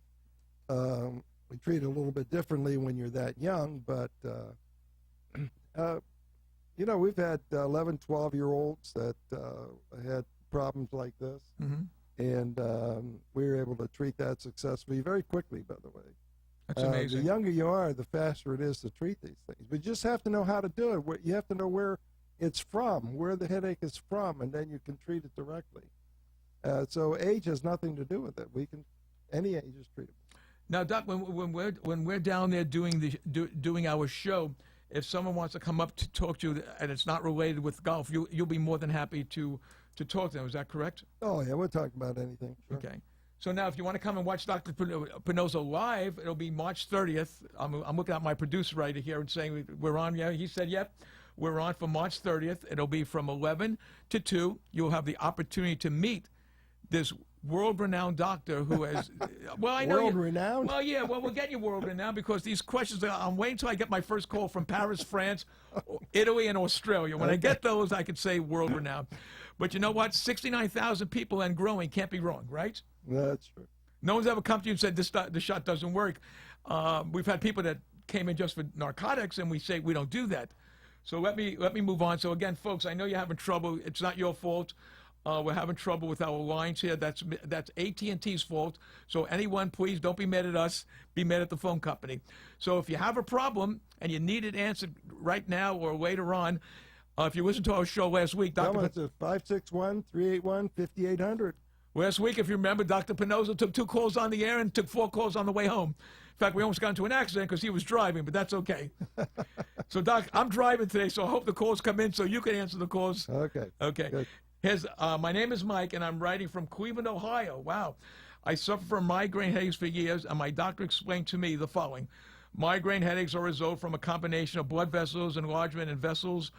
We treat it a little bit differently when you're that young, but we've had 11, 12-year-olds that had problems like this, Mhm. and we were able to treat that successfully very quickly, by the way. That's The amazing. younger you are, the faster it is to treat these things. But you just have to know how to do it. You have to know where it's from, where the headache is from, and then you can treat it directly. So age has nothing to do with it. Any age is treatable. Now, Doc, when we're down there doing our show, if someone wants to come up to talk to you and it's not related with golf, you'll be more than happy to talk to them. Is that correct? Oh, yeah, we'll talk about anything. Sure. Okay. So now, if you want to come and watch Dr. Pinozzo live, it'll be March 30th. I'm looking at my producer right here and saying we're on. Yeah, he said, yep, we're on for March 30th. It'll be from 11 to 2. You'll have the opportunity to meet this world-renowned doctor who has, well, I know World-renowned? Well, yeah, well, we'll get you world-renowned because these questions, I'm waiting until I get my first call from Paris, France, Italy, and Australia. When I get those, I could say world-renowned. But you know what? 69,000 people and growing can't be wrong, right? That's true. No one's ever come to you and said the shot doesn't work. We've had people that came in just for narcotics, and we say we don't do that. So let me move on. So again, folks, I know you're having trouble. It's not your fault. We're having trouble with our lines here. That's AT&T's fault. So anyone, please don't be mad at us. Be mad at the phone company. So if you have a problem and you need it answered right now or later on, if you listened to our show last week, Tell it's a 561-381-5800. Last week, if you remember, Dr. Pinoza took 2 calls on the air and took 4 calls on the way home. In fact, we almost got into an accident because he was driving, but that's okay. So, Doc, I'm driving today, so I hope the calls come in so you can answer the calls. Okay. Okay. Good. My name is Mike, and I'm writing from Cleveland, Ohio. Wow. I suffer from migraine headaches for years, and my doctor explained to me the following. Migraine headaches are a result from a combination of blood vessels, enlargement, and vessels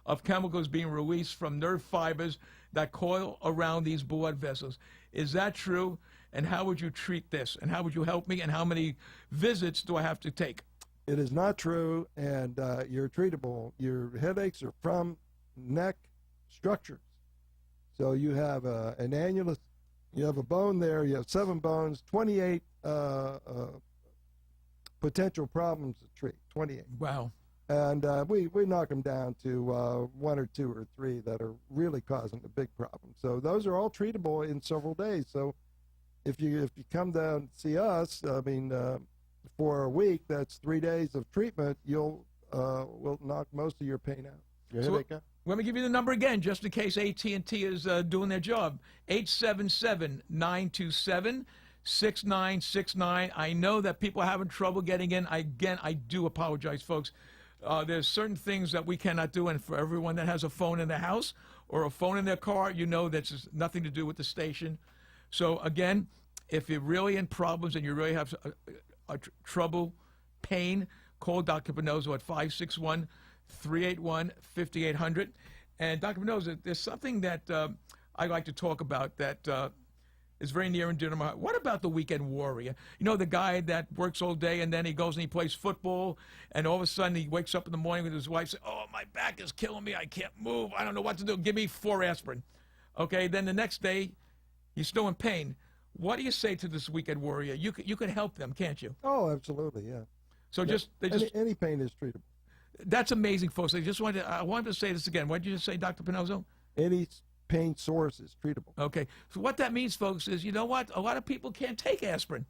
of chemicals being released from nerve fibers that coil around these blood vessels. Is that true? And how would you treat this? And how would you help me? And how many visits do I have to take? It is not true, and you're treatable. Your headaches are from neck structures. So you have an annulus, you have a bone there, you have 7 bones, 28 potential problems to treat, 28. Wow. And we knock them down to 1 or 2 or 3 that are really causing a big problem. So those are all treatable in several days. So if you come down and see us, I mean, for a week, that's 3 days of treatment. We'll knock most of your pain out. Your headache out. Let me give you the number again, just in case AT&T is doing their job. 877-927-6969. I know that people are having trouble getting in. I do apologize, folks. There's certain things that we cannot do, and for everyone that has a phone in their house or a phone in their car, you know that's nothing to do with the station. So again, if you're really in problems and you really have trouble, pain, call Dr. Pinoza at 561-381-5800. And Dr. Pinoza, there's something that I like to talk about that is very near and dear to my heart. What about the weekend warrior? You know, the guy that works all day and then he goes and he plays football, and all of a sudden he wakes up in the morning with his wife saying, "Oh, my back is killing me. I can't move. I don't know what to do. Give me 4 aspirin." Okay, then the next day he's still in pain. What do you say to this weekend warrior? You can help them, can't you? Oh, absolutely, yeah. So any pain is treatable. That's amazing, folks. I wanted to say this again. What did you just say, Dr. Pinoza? Any pain source is treatable. Okay. So what that means, folks, is, you know what? A lot of people can't take aspirin.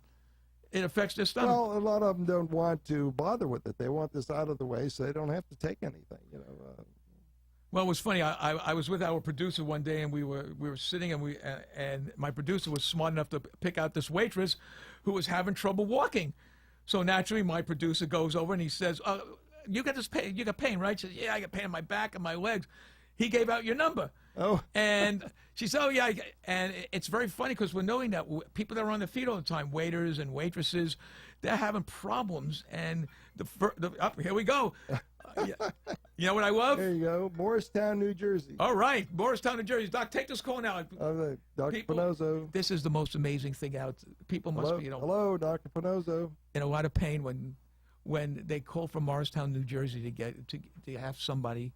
It affects their stomach. Well, a lot of them don't want to bother with it. They want this out of the way so they don't have to take anything, you know. Well, it was funny. I was with our producer one day, and we were sitting, and my producer was smart enough to pick out this waitress who was having trouble walking. So naturally, my producer goes over and he says, "You got this pain? You got pain, right?" She says, "Yeah, I got pain in my back and my legs." He gave out your number. Oh. And she said, "Oh, yeah." And it's very funny because we're knowing that people that are on their feet all the time, waiters and waitresses, they're having problems. And here we go. You know what I love? There you go. Morristown, New Jersey. All right. Morristown, New Jersey. Doc, take this call now. Dr. People, Pinoza. This is the most amazing thing out. People must Hello, be, hello, Dr. Pinoza. in a lot of pain when they call from Morristown, New Jersey to have somebody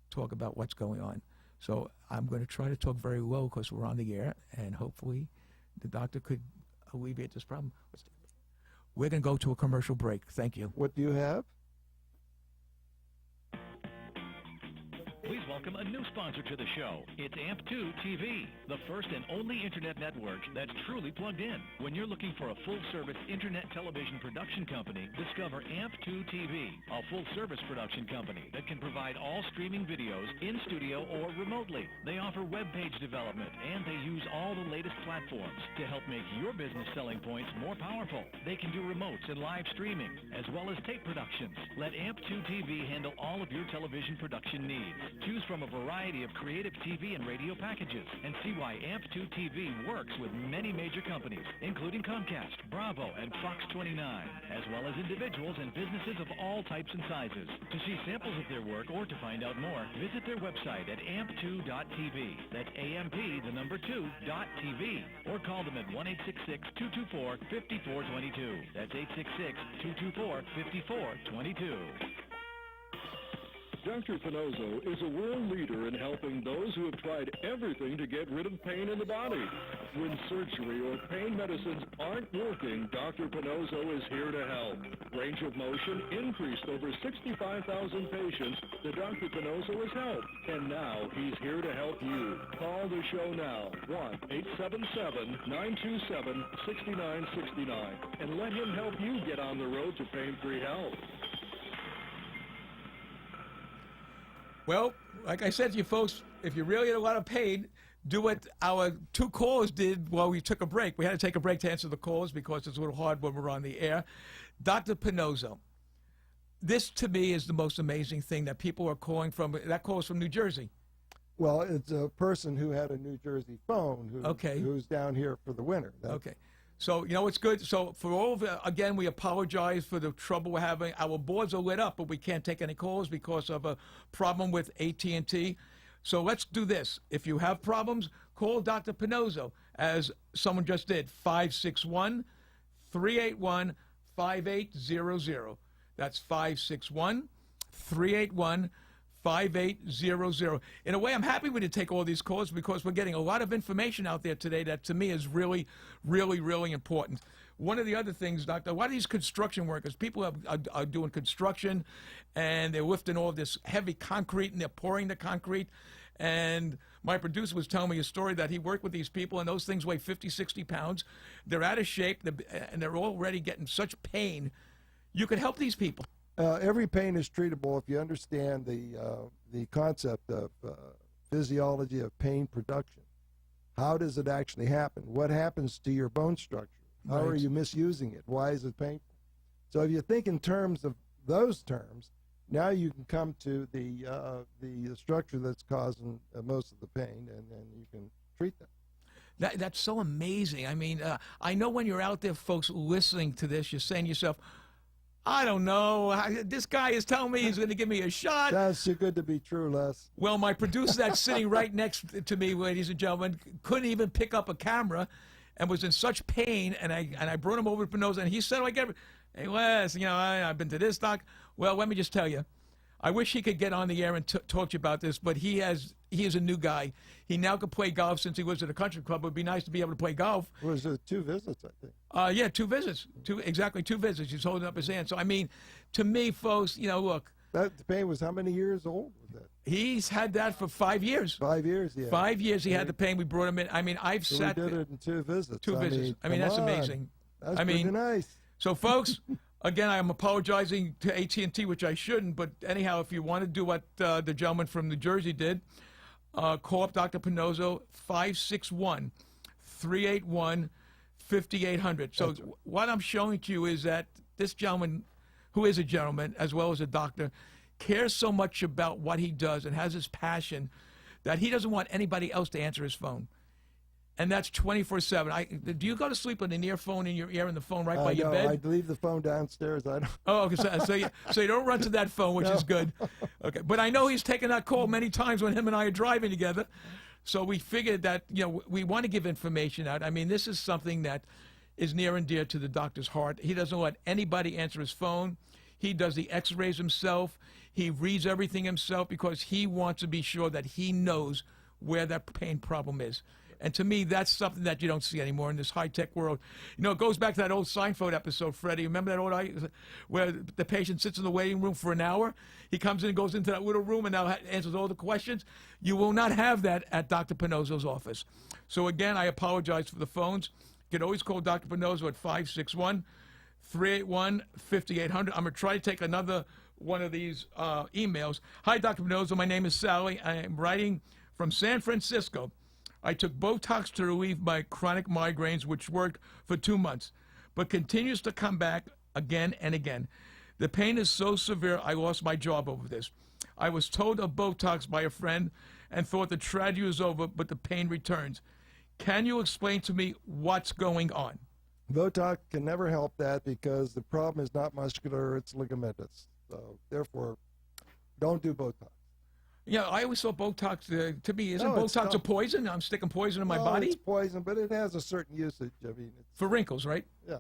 talk about what's going on. So I'm going to try to talk very low because we're on the air, and hopefully the doctor could alleviate this problem. We're going to go to a commercial break. Thank you. What do you have? Please welcome a new sponsor to the show. It's AMP2 TV, the first and only internet network that's truly plugged in. When you're looking for a full-service internet television production company, discover AMP2 TV, a full-service production company that can provide all streaming videos in studio or remotely. They offer web page development, and they use all the latest platforms to help make your business selling points more powerful. They can do remotes and live streaming, as well as tape productions. Let AMP2 TV handle all of your television production needs. Choose from a variety of creative TV and radio packages and see why AMP2 TV works with many major companies, including Comcast, Bravo, and Fox 29, as well as individuals and businesses of all types and sizes. To see samples of their work or to find out more, visit their website at amp2.tv. That's AMP2.tv. Or call them at 1-866-224-5422. That's 866-224-5422. Dr. Pinozo is a world leader in helping those who have tried everything to get rid of pain in the body. When surgery or pain medicines aren't working, Dr. Pinozo is here to help. Range of motion increased over 65,000 patients that Dr. Pinozo has helped. And now he's here to help you. Call the show now, 1-877-927-6969, and let him help you get on the road to pain-free health. Well, like I said to you folks, if you're really in a lot of pain, do what our two callers did while we took a break. We had to take a break to answer the calls because it's a little hard when we're on the air. Dr. Pinozo, this to me is the most amazing thing that people are calling from. That call is from New Jersey. Well, it's a person who had a New Jersey phone Okay. who's down here for the winter. Okay. So, you know, it's good. So for all of again, we apologize for the trouble we're having. Our boards are lit up, but we can't take any calls because of a problem with AT&T. So let's do this. If you have problems, call Dr. Pinozo, as someone just did, 561-381-5800. That's 561-381-5800. In a way, I'm happy we did take all these calls because we're getting a lot of information out there today that to me is really, really, really important. One of the other things, Doctor, a lot of these construction workers, people are doing construction and they're lifting all this heavy concrete and they're pouring the concrete. And my producer was telling me a story that he worked with these people and those things weigh 50, 60 pounds. They're out of shape and they're already getting such pain. You could help these people. Every pain is treatable if you understand the concept of physiology of pain production. How does it actually happen? What happens to your bone structure? How are Right. you misusing it? Why is it painful? So if you think in terms of those terms, now you can come to the structure that's causing most of the pain, and then you can treat them. That's so amazing. I mean, I know when you're out there, folks, listening to this, you're saying to yourself, I don't know. This guy is telling me he's going to give me a shot. Sounds too good to be true, Les. Well, my producer that's sitting right next to me, ladies and gentlemen, couldn't even pick up a camera and was in such pain. And I brought him over to Pinozo, and he said, hey, Les, you know, I've been to this doc. Well, let me just tell you, I wish he could get on the air and talk to you about this, but he is a new guy. He now can play golf since he was at a country club. It would be nice to be able to play golf. It was 2 visits, I think. Yeah, 2 visits. Exactly 2 visits. He's holding up his hand. So, I mean, to me, folks, you know, look. That the pain was how many years old was that? He's had that for 5 years. 5 years, yeah. 5 years he had the pain. We brought him in. I mean, I've So sat we did it in 2 visits. 2 visits. I mean, come that's on. amazing. That's I pretty mean, nice. So, folks, again, I'm apologizing to AT&T, which I shouldn't. But anyhow, if you want to do what the gentleman from New Jersey did, call up Dr. Pinozo, 561-381-5800. So what I'm showing to you is that this gentleman, who is a gentleman as well as a doctor, cares so much about what he does and has this passion that he doesn't want anybody else to answer his phone. And that's 24/7. Do you go to sleep with an earphone in your ear and the phone right by your bed? I leave the phone downstairs. I don't. Oh, okay. So you don't run to that phone, which is good. Okay, but I know he's taken that call many times when him and I are driving together. So we figured that, you know, we want to give information out. I mean, this is something that is near and dear to the doctor's heart. He doesn't let anybody answer his phone. He does the X-rays himself. He reads everything himself because he wants to be sure that he knows where that pain problem is. And to me, that's something that you don't see anymore in this high-tech world. You know, it goes back to that old Seinfeld episode, Freddie. Remember that old where the patient sits in the waiting room for an hour? He comes in and goes into that little room and now answers all the questions. You will not have that at Dr. Pinozo's office. So, again, I apologize for the phones. You can always call Dr. Pinozo at 561-381-5800. I'm going to try to take another one of these emails. Hi, Dr. Pinozo. My name is Sally. I am writing from San Francisco. I took Botox to relieve my chronic migraines, which worked for 2 months, but continues to come back again and again. The pain is so severe, I lost my job over this. I was told of Botox by a friend and thought the tragedy was over, but the pain returns. Can you explain to me what's going on? Botox can never help that because the problem is not muscular, it's ligamentous. So, therefore, don't do Botox. Yeah, I always thought Botox, to me, isn't No, it's Botox a not. poison? I'm sticking poison in my Well, body? It's poison, but it has a certain usage. I mean, it's, For wrinkles, right? yeah.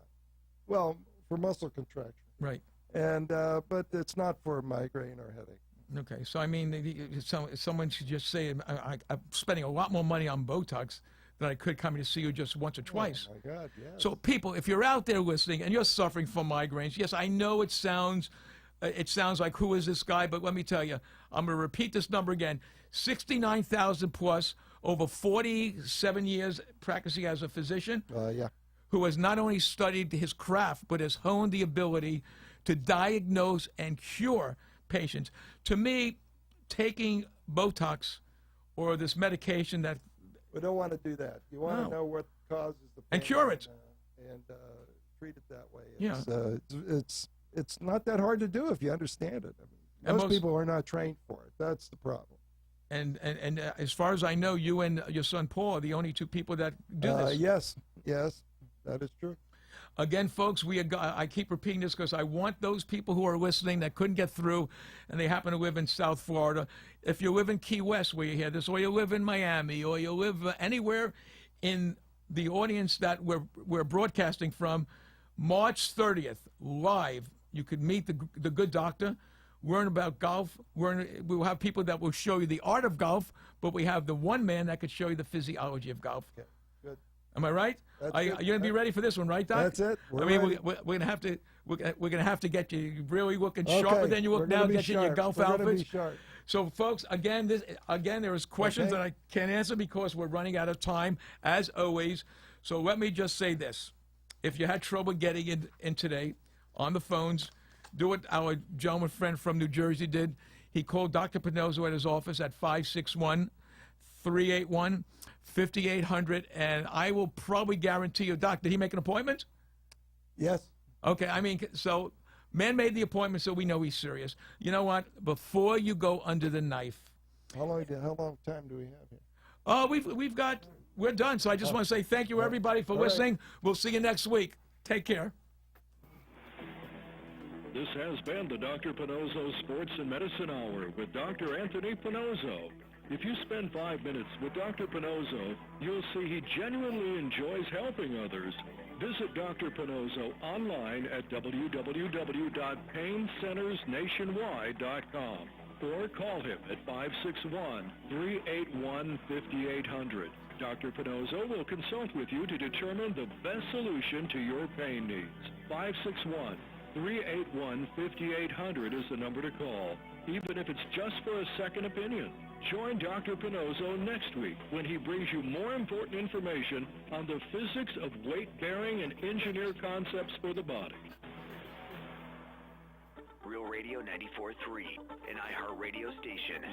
Well, for muscle contraction. Right. And but it's not for migraine or headache. Okay, so I mean, someone should just say, I'm spending a lot more money on Botox than I could coming to see you just once or twice. Oh, my God, yes. So, people, if you're out there listening and you're suffering from migraines, yes, I know it sounds like, who is this guy? But let me tell you, I'm going to repeat this number again: 69,000 plus, over 47 years practicing as a physician, Yeah. who has not only studied his craft but has honed the ability to diagnose and cure patients. To me, taking Botox or this medication that We don't want to do that. You want No. to know what causes the pain And cure it. and treat it that way. Yeah. It's not that hard to do if you understand it. I mean, And most most- people are not trained for it. That's the problem. and as far as I know, you and your son Paul are the only two people that do this. Yes, that is true. Again, folks, I keep repeating this because I want those people who are listening that couldn't get through and they happen to live in South Florida. If you live in Key West where you hear this, or you live in Miami, or you live anywhere in the audience that we're broadcasting from, March 30th, live, you could meet the good doctor, learn about golf. We'll have people that will show you the art of golf, but we have the one man that could show you the physiology of golf. Okay, good. Am I right? That's You're it. going to be ready for this one, right, Doc? That's it. We're I mean, ready. we're going to have to we're going to have to get you really looking Okay, sharper than you we're look gonna now. be Get you in your sharp. golf We're gonna be outfits. sharp. So, folks, again, there is questions Okay. that I can't answer because we're running out of time, as always. So let me just say this: if you had trouble getting in today on the phones, do what our gentleman friend from New Jersey did. He called Dr. Pinozzo at his office at 561-381-5800, and I will probably guarantee you, Doc, did he make an appointment? Yes. Okay, I mean, so man made the appointment, so we know he's serious. You know what? Before you go under the knife, How long time do we have here? oh, we're done. So I just want to say thank you, everybody, for All right. listening. We'll see you next week. Take care. This has been the Dr. Pinozzo Sports and Medicine Hour with Dr. Anthony Pinozzo. If you spend 5 minutes with Dr. Pinozzo, you'll see he genuinely enjoys helping others. Visit Dr. Pinozzo online at www.paincentersnationwide.com or call him at 561-381-5800. Dr. Pinozzo will consult with you to determine the best solution to your pain needs. 561-381-5800 is the number to call, even if it's just for a second opinion. Join Dr. Pinozzo next week when he brings you more important information on the physics of weight-bearing and engineered concepts for the body. Real Radio 94.3, an iHeartRadio station.